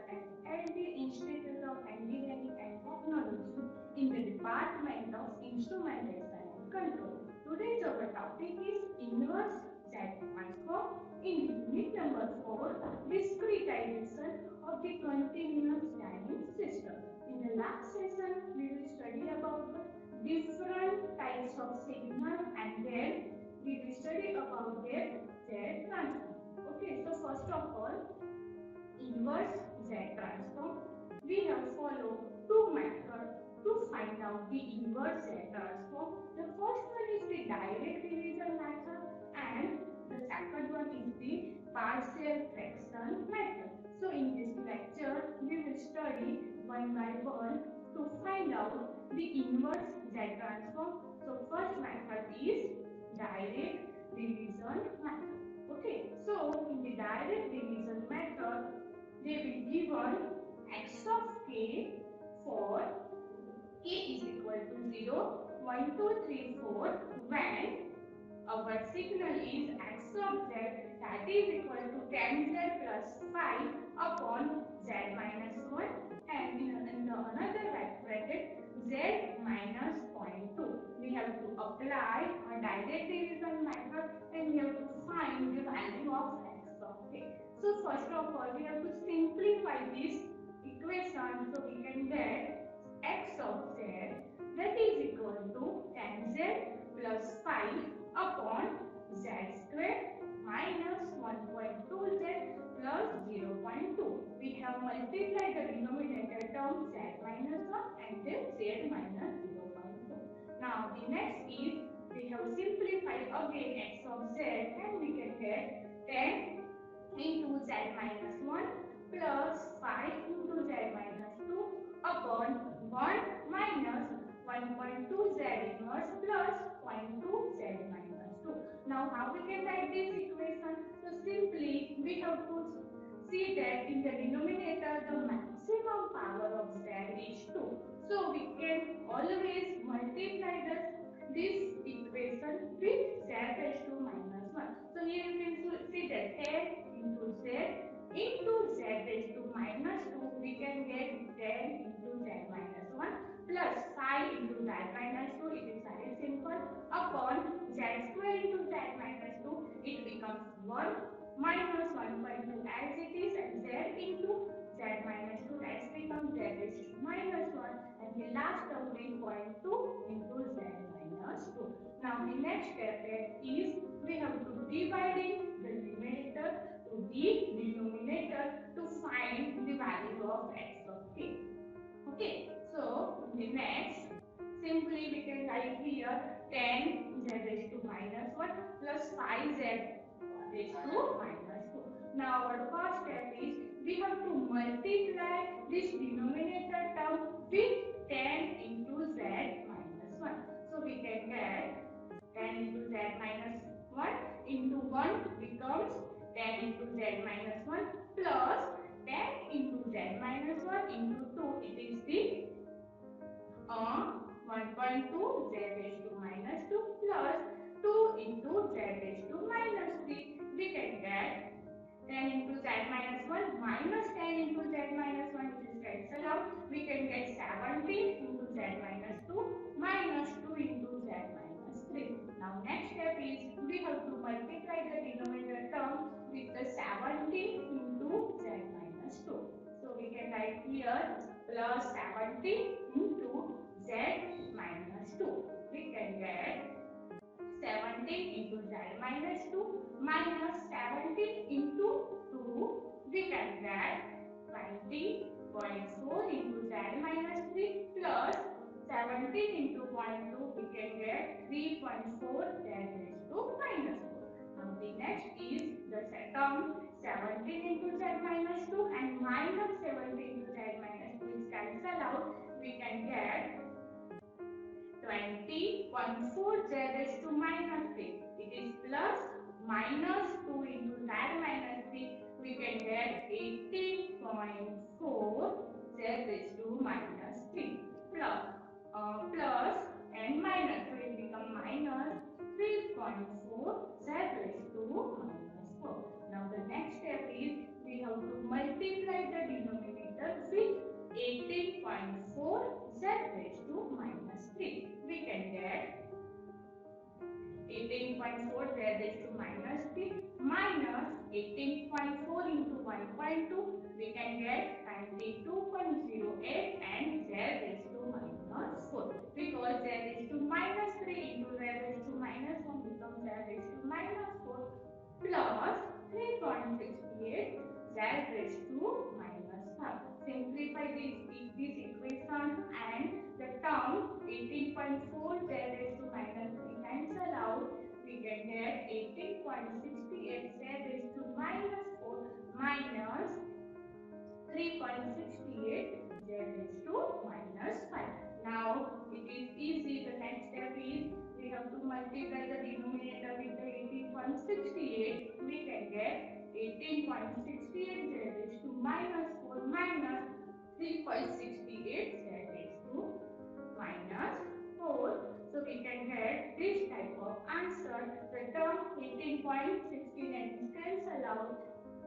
at LD Institute of Engineering and Technology in the Department of Instrumentation and Control. Today's our topic is inverse Z transform in unit number 4, discretization of the continuous timing system. In the last session, we will study about the different types of signal and then we will study about their Z transform. Okay, so first of all, inverse Z transform, we have followed two methods to find out the inverse Z transform. The first one is the direct division method and the second one is the partial fraction method. So in this lecture, we will study one by one to find out the inverse Z transform. So first method is direct division method. Okay, so in the direct division method, they will given x of k for k is equal to 0, 1, 2, 3, 4 when our signal is x of z that is equal to tan z plus 5 upon z minus 1 and in the another bracket z minus 0.2. We have to apply a direct division method and we have to find the value of x of k. So first of all, we have to simplify this equation so we can get x of z that is equal to tan z plus 5 upon z square minus 1.2z plus 0.2. We have multiplied the denominator term z minus 1 and then z minus 0.2. Now the next is we have simplified again x of z and we can get 10 into z minus 1 plus 5 into z minus 2 upon 1 minus 1.2 z inverse plus 0.2 z minus 2. Now how we can write this equation? So simply we have to see that in the denominator the maximum power of z is 2. So we can always multiply this equation with z raised to minus 1. So here you can see that 10 into z raised to minus 2 we can get 10 into z minus 1 plus 5 into z minus 2, it is very simple, upon z square into z minus 2, it becomes 1 minus 1.2 as it is and z into z minus 2 that becomes z raised to minus 1 and the last term will 0.2 into z minus 2. Now the next step is we have to divide the numerator to the denominator to find the value of x of k. Okay, so the next, simply we can write here 10 z raised to minus 1 plus 5z raised to minus 2. Now our first step is we have to multiply this denominator term with 10 into z minus 1. So we can get 10 into z minus 1 into 1 becomes 10 into z minus 1 plus 10 into z minus 1 into 2, it is the 1.2 z raised to minus 2 plus 2 into z raised to minus 3. We can get 10 into z minus 1 minus 10 into z minus 1, which is cancel out. We can get 17 into z minus 2 minus 2 into z minus 3. Now next step is we have to multiply the denominator term with the 17 into z minus 2. So we can write here plus 17 into z minus 2. We can get 17 into z minus 2 minus 17 into 2. We can get 20.4 into z minus 3 plus 17 into 0.2. We can get 3.4 z raised to minus 4. Now the next is the term 17 into z minus 2 and minus 17 into z minus 2 is cancel out. We can get 20.4 z raised to minus 3. It is plus minus 2 into z minus 3. We can get 18.4 z raised to minus 3 plus and minus. So it becomes minus 3.4 z raised to minus 4. Now the next step is we have to multiply the denominator minus 3. We can get 18.4 z raised to minus 3 minus 18.4 into 1.2. We can get 92.08 and z raised to minus 4. Because z raised to minus 3 into z raised to minus 1 becomes z raised to minus 4 plus 3.68 z raised to minus 5. Simplify this equation and the term 18.4 z raised to minus 3 cancel out. We can get 18.68 z raised to minus 4 minus 3.68 z raised to minus 5. Now it is easy. The next step is we have to multiply the denominator with the 18.68. We can get 18.68 z raised to minus 4 minus 3.68 z raised to minus 4. So we can get this type of answer. The term 18.16 and cancel out.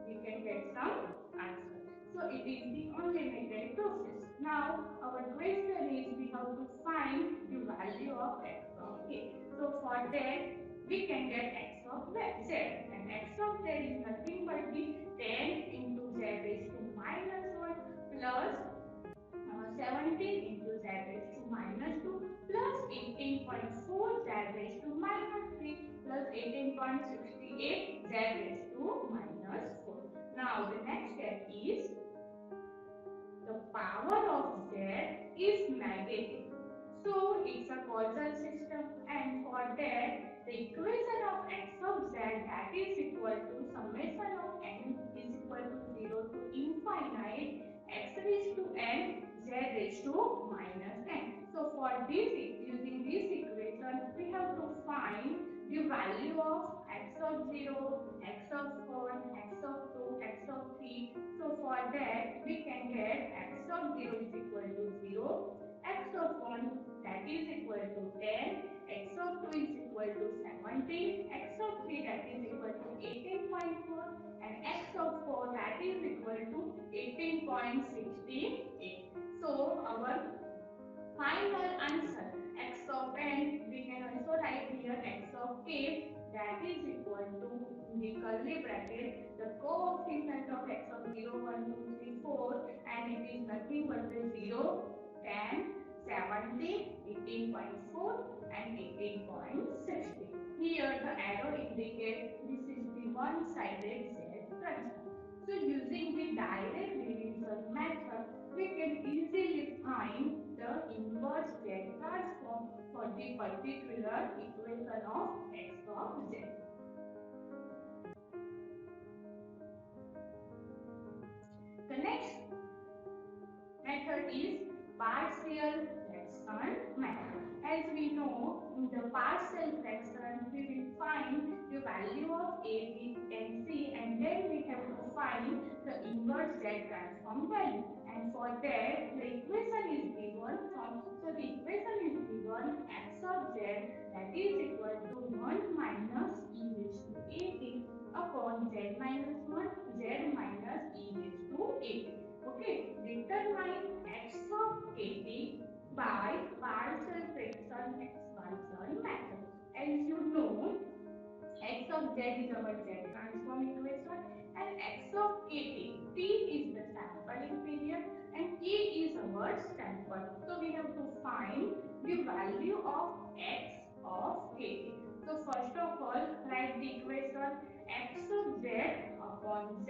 We can get some answer. So it is the unlimited process. Now our question is we have to find the value of x of k. So for that we can get x of z, and x of z is nothing but the 10 into z raised to minus 1 plus 17 into z raised to minus 2 plus 18.4 z raised to minus 3 plus 18.68 z raised to minus 4. Now the next step is the power of z is negative. So it's a causal system, and for that the equation of x of z, that is equal to summation of n is equal to 0 to infinite x raised to n z raised to minus n. So for this, using this equation, we have to find the value of x of 0, x of 1, x of 2, x of 3. So for that, we can get x of 0 is equal to 0, x of 1 that is equal to 10, x of 2 is equal to 17, x of 3 that is equal to 18.4, and x of 4 that is equal to 18.68. So our final answer x of n, we can also write here x of k, that is equal to, in the curly bracket, the coefficient of x of 0, 1, 2, 3, 4, and it is nothing but the 0, 10, 17, 18.4 and 18.60. Here the arrow indicates this is the one-sided z transform. So using the direct division method, we can easily find the inverse z transform for the particular equation of x of z. The next method is partial fraction method. As we know, in the partial fraction, we will find the value of a, b, and c, and then we have to find the inverse z transform value. And for that, the equation is given from, so the equation is given x of z, that is equal to 1 minus e raised to 18 upon z minus 1, z minus e raised to 18. Okay, determine x of kt by partial fraction expansion method. As you know, x of z is our z transform equation, and x of kt, t is the sampling period and k is our sample. So we have to find the value of x of kt. So first of all, write the equation x of z upon z,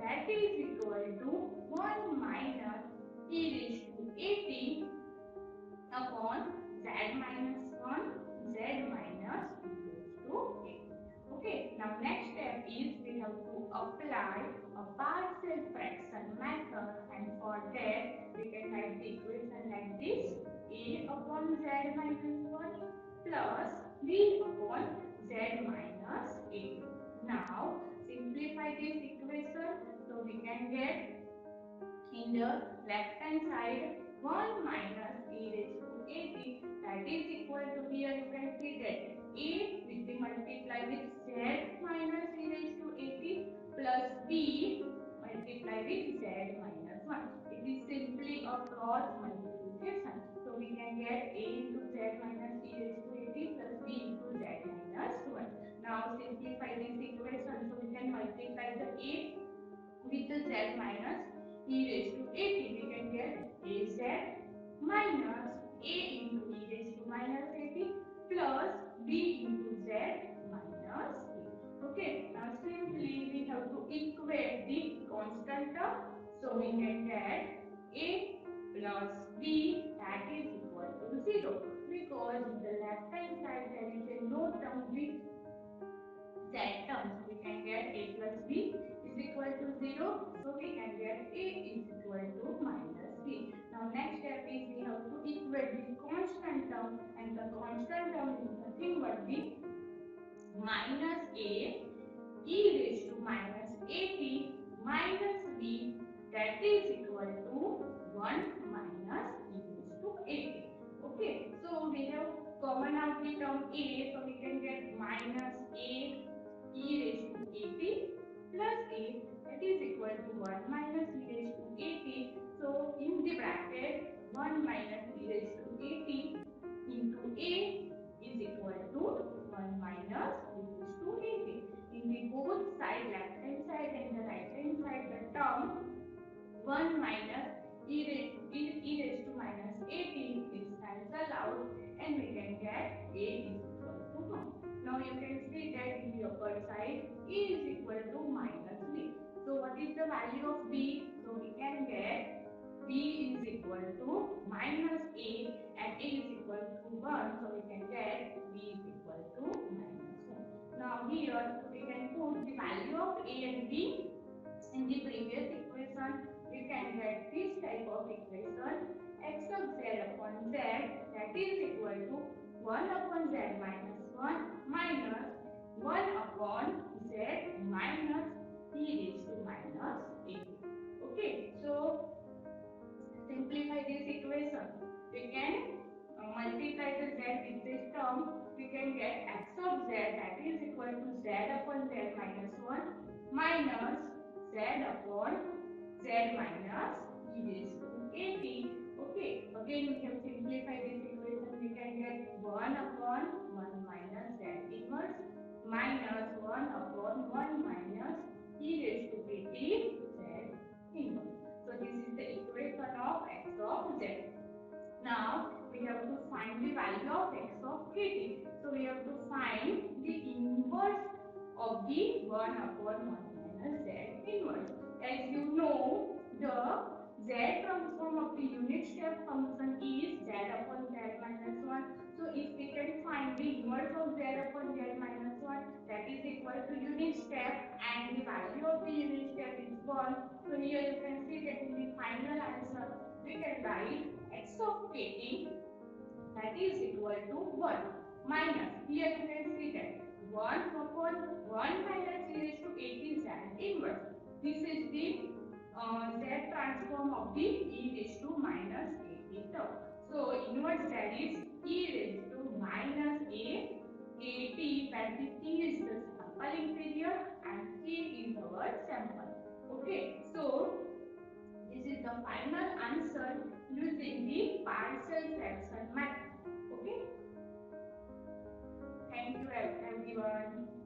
that is equal to 1 minus e raised to 18 upon z minus 1, z minus e raised to 8. Okay, now next step is we have to apply a partial fraction method, and for that we can write the equation like this: a upon z minus 1 plus b upon z minus 8. Now simplify this equation, so we can get in the left hand side 1 minus e raised to 80, that is equal to, here you can see that a will be multiplied with z minus e raised to 80 plus b multiplied with z minus 1. It is simply a cross multiplication. So So we can get a into z minus e raised to 80 plus b into z minus 1. Now simplify this equation. So we can multiply the a with the z minus e raised to 80. We can get az minus a into e raised to minus 80 plus b into z minus b. Okay, now simply we have to equate the constant term. So we can get a plus b that is equal to 0 because in the left hand side there is a no term with z term. So we can get a plus b is equal to 0. So we can get a is equal to minus b. Now next step is we have to equate the constant term, and the constant term is nothing but the minus a e raised to minus 80 minus b that is equal to 1 minus e raised to 80. Okay, so we have common out the term a, so we can get minus a e raised to 80 plus a that is equal to 1 minus e raised to 80. So in the bracket 1 minus e raised to 80 into a is equal to 1 minus e raised to 80. In the both side, left hand side and the right hand side, the term 1 minus e raised to minus 80 is cancelled out, and we can get a is equal to 1. Now you can see that in the upper side a is equal to minus b. So what is the value of b? So we can get b is equal to minus a and a is equal to 1. So we can get b is equal to minus 1. Now here we can put the value of a and b in the previous equation. We can get this type of equation: x of z upon z that is equal to 1 upon z minus 1 minus 1 upon z minus e raised to minus 80. Okay, so simplify this equation. We can multiply the z with this term. We can get x of z that is equal to z upon z minus 1 minus z upon z minus e raised to 80. Okay, again we have simplified this equation. We can get 1 upon 1 minus z inverse minus 1 upon 1 minus e raised to 80 z inverse. So this is the equation of x of z. Now we have to find the value of x of 80. So we have to find the inverse of the 1 upon 1 minus z inverse. As you know, the z transform of the unit step function is z upon z minus 1. So if we can find the inverse of z upon z minus 1, that is equal to unit step, and the value of the unit step is 1. So here you can see that in the final answer we can write x of 80 that is equal to 1 minus, here you can see that 1 upon 1 minus e raised to 80 z inverse. This is the z transform of the e raised to minus 80 term. So inverse that is e raised to minus 80, where the t is the sampling period and t is our sample. Okay, so this is the final answer using the partial fraction method. Okay, thank you everyone.